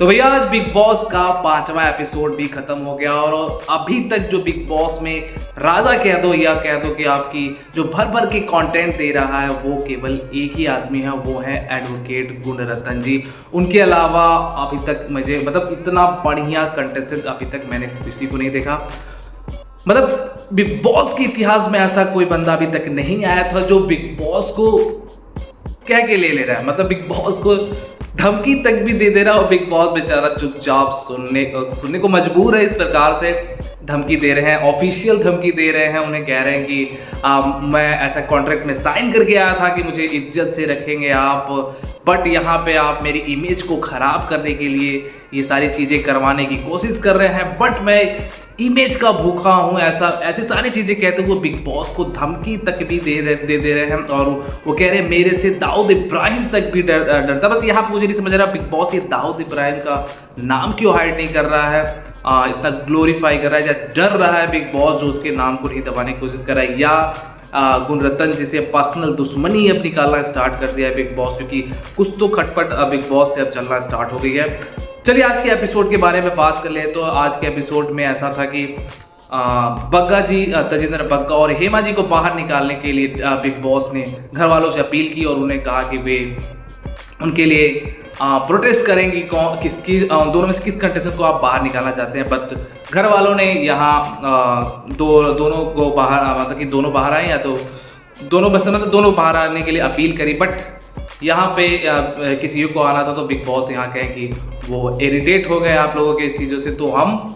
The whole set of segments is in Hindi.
तो भैया आज बिग बॉस का 5वां एपिसोड भी खत्म हो गया और अभी तक जो बिग बॉस में राजा कह दो या कह दो कि आपकी जो भर भर के कंटेंट दे रहा है वो केवल एक ही आदमी है, वो है एडवोकेट गुणरत्न जी। उनके अलावा अभी तक मुझे इतना बढ़िया कंटेस्टेंट अभी तक मैंने किसी को नहीं देखा। बिग बॉस के इतिहास में ऐसा कोई बंदा अभी तक नहीं आया था जो बिग बॉस को कह के ले रहा है, बिग बॉस को धमकी तक भी दे रहा है और बिग बॉस बेचारा चुपचाप सुनने को मजबूर है। इस प्रकार से धमकी दे रहे हैं, ऑफिशियल धमकी दे रहे हैं, उन्हें कह रहे हैं कि मैं ऐसा कॉन्ट्रैक्ट में साइन करके आया था कि मुझे इज्जत से रखेंगे आप, बट यहाँ पे आप मेरी इमेज को खराब करने के लिए ये सारी चीज़ें करवाने की कोशिश कर रहे हैं, बट मैं इमेज का भूखा हूँ, ऐसी सारी चीज़ें कहते हुए बिग बॉस को धमकी तक भी दे रहे हैं। और वो कह रहे हैं मेरे से दाऊद इब्राहिम तक भी डरता। बस यहाँ पर मुझे नहीं समझ रहा बिग बॉस ये दाऊद इब्राहिम का नाम क्यों हाइड नहीं कर रहा है, इतना ग्लोरीफाई कर रहा है, या डर रहा है बिग बॉस जो उसके नाम को नहीं दबाने की कोशिश कर रहा है, या गुणरत्न जिसे पर्सनल दुश्मनी अब निकालना स्टार्ट कर दिया है बिग बॉस, क्योंकि कुछ तो खटपट बिग बॉस से अब चलना स्टार्ट हो गई है। चलिए आज के एपिसोड के बारे में बात कर ले। तो आज के एपिसोड में ऐसा था कि बग्गा जी, तजिंदर बग्गा और हेमा जी को बाहर निकालने के लिए बिग बॉस ने घर वालों से अपील की और उन्हें कहा कि वे उनके लिए प्रोटेस्ट करेंगी दोनों में से किस कंटेस्टेंट को आप बाहर निकालना चाहते हैं। बट घर वालों ने यहाँ दोनों को बाहर कि दोनों बाहर आए, या तो दोनों दोनों बाहर आने के लिए अपील करी। बट यहाँ पे किसी को आना था तो बिग बॉस यहाँ कहें कि वो इरिटेट हो गए आप लोगों के इस चीज़ों से, तो हम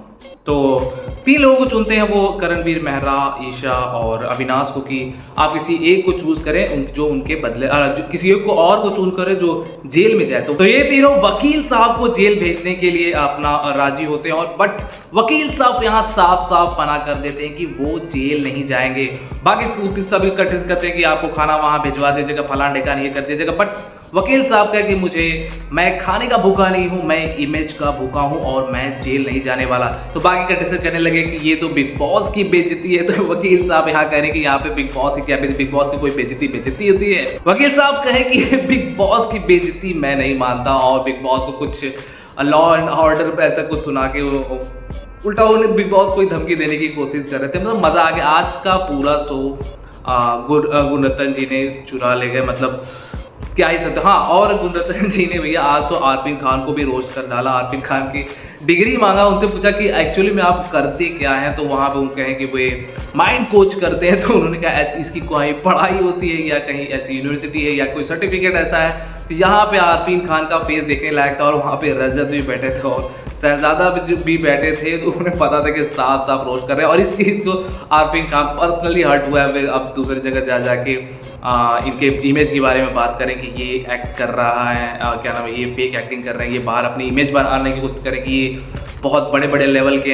3 लोगों को चुनते हैं, वो करणवीर, मेहरा, ईशा और अविनाश को, कि आप किसी एक को चूज करें जो उनके बदले जो किसी एक को और को चूज करें जो जेल में जाए। तो ये तीनों वकील साहब को जेल भेजने के लिए अपना राजी होते हैं, और बट वकील साहब यहाँ साफ साफ मना कर देते हैं कि वो जेल नहीं जाएंगे। बाकी सभी कटिस करते हैं कि आपको खाना वहां भिजवा दीजिएगा, फलान ढेकान ये कर दीजिएगा, बट वकील साहब कहे कि मैं खाने का भूखा नहीं हूं, मैं इमेज का भूखा हूं और मैं जेल नहीं जाने वाला। तो बाकी कंटेस्टेंट कहने लगे कि ये तो बिग बॉस की बेइज्जती है। तो वकील साहब यहाँ कह रहे हैं कि यहाँ पे बिग बॉस की क्या बेइज्जती, बिग बॉस की कोई बेइज्जती होती है। वकील साहब कहे कि बिग बॉस की बेइज्जती मैं नहीं मानता, और बिग बॉस को कुछ लॉ एंड ऑर्डर पर ऐसा कुछ सुना के उल्टा उन्हें बिग बॉस को धमकी देने की कोशिश कर रहे थे। मजा आ गया। आज का पूरा शो गुणरत्न जी ने चुरा ले गए, क्या ही सकते। हाँ, और गुणरत्न जी ने भैया आज तो आरफीन खान को भी रोस्ट कर डाला। आरफीन खान की डिग्री मांगा, उनसे पूछा कि एक्चुअली में आप करते क्या हैं, तो वहाँ पे उनके कहें कि वे माइंड कोच करते हैं। तो उन्होंने कहा ऐसी इसकी कोई पढ़ाई होती है या कहीं ऐसी यूनिवर्सिटी है या कोई सर्टिफिकेट ऐसा है। तो यहाँ पे आरफीन खान का फेस देखने लायक था, और वहाँ पे रजत भी बैठे थे और शहजादा भी बैठे थे। तो उन्हें पता था कि साफ साफ रोस्ट कर रहे हैं, और इस चीज़ को आरफीन खान पर्सनली हर्ट हुआ है। अब दूसरी जगह जाके इनके इमेज के बारे में बात करें कि ये एक्ट कर रहा है, क्या नाम है, ये फेक एक्टिंग कर रहे हैं, ये बाहर अपनी इमेज बनाने की कोशिश करें कि ये बहुत बड़े बड़े लेवल के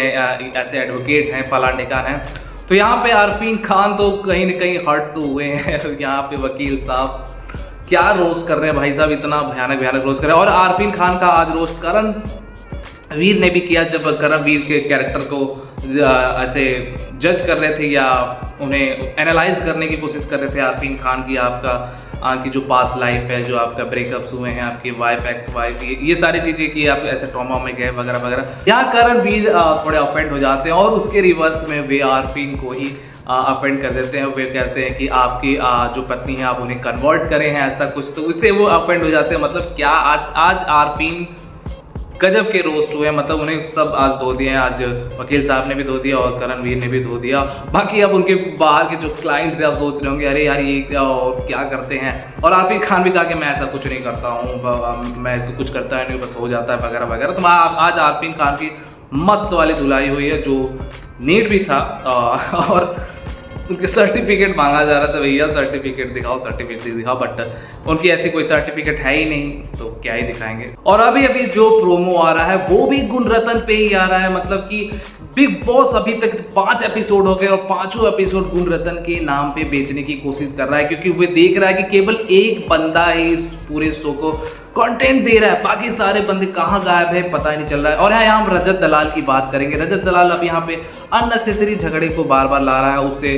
ऐसे एडवोकेट हैं, फलान ढेकान हैं। तो यहाँ पे आरफीन खान तो कहीं ना कहीं हर्ट तो हुए हैं। यहाँ पे वकील साहब क्या रोस्ट कर रहे हैं भाई साहब, इतना भयानक रोस्ट कर रहे हैं। और आरफीन खान का आज रोस्ट करण वीर ने भी किया, जब करण वीर के कैरेक्टर को ऐसे जज कर रहे थे या उन्हें एनालाइज करने की कोशिश कर रहे थे आरफीन खान की, आपकी जो पास्ट लाइफ है, जो आपका ब्रेकअप्स हुए हैं, आपकी वाइफ, एक्स वाइफ, ये सारी चीज़ें कि आप ऐसे ट्रॉमा में गए वगैरह वगैरह। यहाँ करण वीर थोड़े ऑफेंड हो जाते हैं, और उसके रिवर्स में वे आरफीन को ही अफेंड कर देते हैं। वे कहते हैं कि आपकी जो पत्नी है आप उन्हें कन्वर्ट करें हैं, ऐसा कुछ। तो उससे वो अफेंड हो जाते हैं। क्या आज आरफीन गजब के रोस्ट हुए, उन्हें सब आज धो दिए हैं। आज वकील साहब ने भी धो दिया और करण वीर ने भी धो दिया। बाकी अब उनके बाहर के जो क्लाइंट्स हैं आप सोच रहे होंगे अरे यार ये क्या करते हैं। और आरफीन खान भी कहा कि मैं ऐसा कुछ नहीं करता हूँ, मैं तो कुछ करता है नहीं, बस हो जाता है वगैरह वगैरह। तो आज आरफीन खान की मस्त वाली धुलाई हुई है, जो नीट भी था। और उनके सर्टिफिकेट मांगा जा रहा था, भैया सर्टिफिकेट दिखाओ, बट उनकी ऐसी कोई सर्टिफिकेट है ही नहीं, तो क्या ही दिखाएंगे। और अभी जो प्रोमो आ रहा है वो भी गुणरत्न पे ही आ रहा है। कि बिग बॉस अभी तक 5 एपिसोड हो गए और 5 एपिसोड गुणरत्न के नाम पे बेचने की कोशिश कर रहा है, क्योंकि वो देख रहा है कि केवल एक बंदा है इस पूरे शो को कंटेंट दे रहा है, बाकी सारे बंदे कहाँ गायब है पता ही नहीं चल रहा है। और यहाँ हम रजत दलाल की बात करेंगे। रजत दलाल अब यहाँ पे अननेसेसरी झगड़े को बार बार ला रहा है, उससे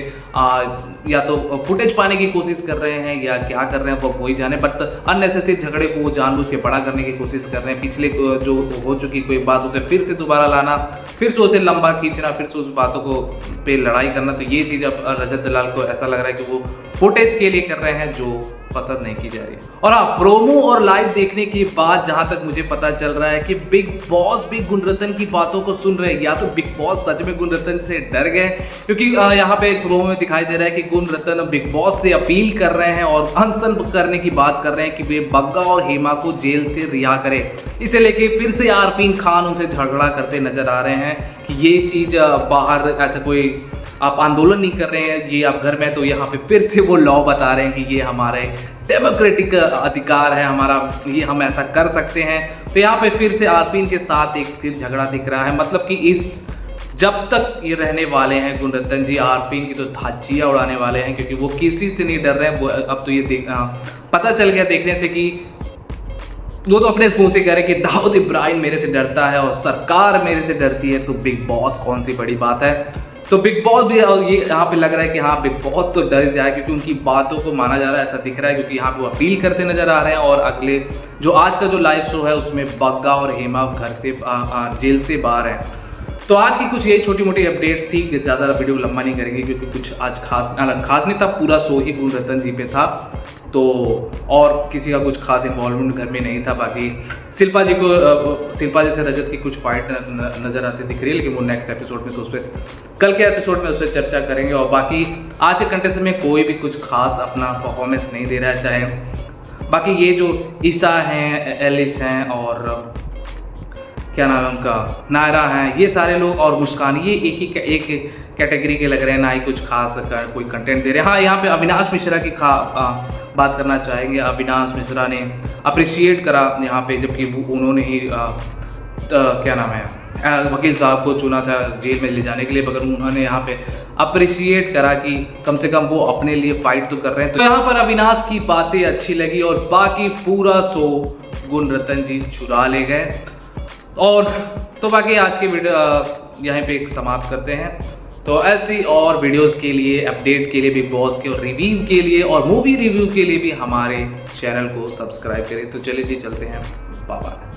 या तो फुटेज पाने की कोशिश कर रहे हैं या क्या कर रहे हैं वो वही जाने, बट अननेसेसरी झगड़े को वो जानबूझ के बड़ा करने की कोशिश कर रहे हैं। पिछले जो हो चुकी कोई बात उसे फिर से दोबारा लाना, फिर से उसे लंबा खींचना, फिर से उस बातों को पे लड़ाई करना। तो ये चीज़ अब रजत दलाल को ऐसा लग रहा है कि वो फुटेज के लिए कर रहे हैं जो पसंद नहीं की जा रही है। और हाँ, प्रोमो और लाइव देखने के बाद जहां तक मुझे पता चल रहा है कि बिग बॉस भी गुणरत्न की बातों को सुन रहे हैं, या तो बिग बॉस सच में गुणरत्न से डर गए, क्योंकि यहाँ पे एक प्रोमो में दिखाई दे रहा है कि गुणरत्न बिग बॉस से अपील कर रहे हैं और अनशन करने की बात कर रहे हैं कि वे बग्गा और हेमा को जेल से रिहा करें। इसे लेके फिर से आरफीन खान उनसे झगड़ा करते नजर आ रहे हैं कि ये चीज बाहर ऐसा कोई आप आंदोलन नहीं कर रहे हैं, ये आप घर में, तो यहाँ पे फिर से वो लॉ बता रहे हैं कि ये हमारे डेमोक्रेटिक अधिकार है हमारा, ये हम ऐसा कर सकते हैं। तो यहाँ पे फिर से आरपीन के साथ एक फिर झगड़ा दिख रहा है। मतलब कि इस जब तक ये रहने वाले हैं गुणरत्न जी, आरपीन की तो धज्जियां उड़ाने वाले हैं, क्योंकि वो किसी से नहीं डर रहे हैं। वो अब तो ये पता चल गया देखने से कि वो तो अपने मुंह से कह रहे हैं कि दाऊद इब्राहिम मेरे से डरता है और सरकार मेरे से डरती है, तो बिग बॉस कौन सी बड़ी बात है। तो बिग बॉस भी ये यहाँ पे लग रहा है कि हाँ बिग बॉस तो डर जाए, क्योंकि उनकी बातों को माना जा रहा है, ऐसा दिख रहा है, क्योंकि यहाँ पे वो अपील करते नजर आ रहे हैं। और अगले जो आज का जो लाइव शो है उसमें बग्गा और हेमा घर से जेल से बाहर हैं। तो आज की कुछ यही छोटी मोटी अपडेट्स थी, ज़्यादा वीडियो लंबा नहीं करेंगे क्योंकि कुछ आज खास नहीं था, पूरा शो ही गुणरत्न जी पे था, तो और किसी का कुछ खास इन्वॉल्वमेंट घर में नहीं था। बाकी शिल्पा जी से रजत की कुछ फाइट नज़र आती दिख रही है, लेकिन वो नेक्स्ट एपिसोड में, तो उस पर कल के एपिसोड में उससे चर्चा करेंगे। और बाकी आज के कंटेस्ट में कोई भी कुछ खास अपना परफॉर्मेंस नहीं दे रहा है, चाहे बाकी ये जो ईशा हैं, एलिस हैं और क्या नाम है उनका, नायरा हैं, ये सारे लोग और मुस्कान, ये एक कैटेगरी के लग रहे हैं, ना ही कुछ खास कोई कंटेंट दे रहे हैं। हाँ, यहाँ पे अविनाश मिश्रा की बात करना चाहेंगे। अविनाश मिश्रा ने अप्रिशिएट करा यहाँ पे, जबकि उन्होंने ही क्या नाम है वकील साहब को चुना था जेल में ले जाने के लिए, मगर उन्होंने यहाँ पे अप्रिशिएट करा कि कम से कम वो अपने लिए फाइट तो कर रहे हैं। तो यहाँ पर अविनाश की बातें अच्छी लगी और बाकी पूरा शो गुणरत्न जी चुरा ले गए। और तो बाकी आज की वीडियो यहीं पे समाप्त करते हैं। तो ऐसी और वीडियोस के लिए, अपडेट के लिए, बिग बॉस के और रिव्यू के लिए और मूवी रिव्यू के लिए भी हमारे चैनल को सब्सक्राइब करें। तो चलिए जी, चलते हैं, बाय बाय।